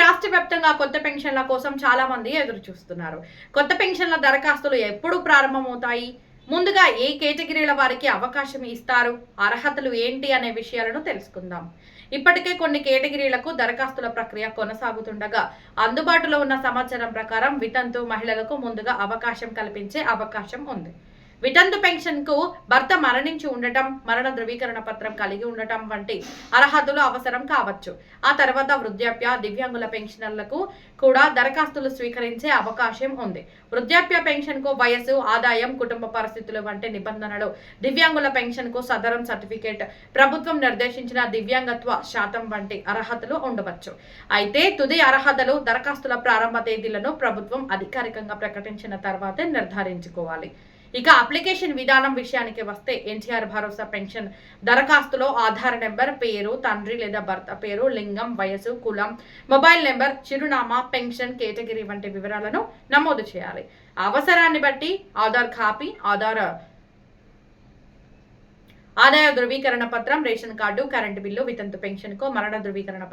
రాష్ట్ర వ్యాప్తంగా కొత్త పెన్షన్ల కోసం చాలా మంది ఎదురు చూస్తున్నారు. కొత్త పెన్షన్ల దరఖాస్తులు ఎప్పుడు ప్రారంభమవుతాయి? ముందుగా ఏ కేటగిరీల వారికి అవకాశం ఇస్తారు? అర్హతలు ఏంటి అనే విషయాలను తెలుసుకుందాం. ఇప్పటికే కొన్ని కేటగిరీలకు దరఖాస్తుల ప్రక్రియ కొనసాగుతుండగా అందుబాటులో ఉన్న సమాచారం ప్రకారం వితంతు మహిళలకు ముందుగా అవకాశం కల్పించే అవకాశం ఉంది. వితంతు పెన్షన్ కు భర్త మరణించి ఉండటం, మరణ ధృవీకరణ పత్రం కలిగి ఉండటం వంటి అర్హతలు అవసరం కావచ్చు. ఆ తర్వాత వృద్ధాప్య, దివ్యాంగుల పెన్షనర్లకు కూడా దరఖాస్తులు స్వీకరించే అవకాశం ఉంది. వృద్ధాప్య పెన్షన్ కు వయసు, ఆదాయం, కుటుంబ పరిస్థితులు వంటి నిబంధనలు, దివ్యాంగుల పెన్షన్ కు సదరం సర్టిఫికేట్, ప్రభుత్వం నిర్దేశించిన దివ్యాంగత్వ శాతం వంటి అర్హతలు ఉండవచ్చు. అయితే తుది అర్హతలు, దరఖాస్తుల ప్రారంభ తేదీలను ప్రభుత్వం అధికారికంగా ప్రకటించిన తర్వాతే నిర్ధారించుకోవాలి. ఇక అప్లికేషన్ విధానం విషయానికి వస్తే ఎన్టీఆర్ భరోసా పెన్షన్ దరఖాస్తులో ఆధార్ నెంబర్, పేరు, తండ్రి లేదా భర్త పేరు, లింగం, వయసు, కులం, మొబైల్ నెంబర్, చిరునామా, పెన్షన్ కేటగిరీ వంటి వివరాలను నమోదు చేయాలి. అవసరాన్ని బట్టి ఆధార్ కాపీ, ఆదాయ ధృవీకరణ పత్రం, రేషన్ కార్డు, కరెంటు బిల్లు, వితంతు పెన్షన్ కు మరణ ధృవీకరణ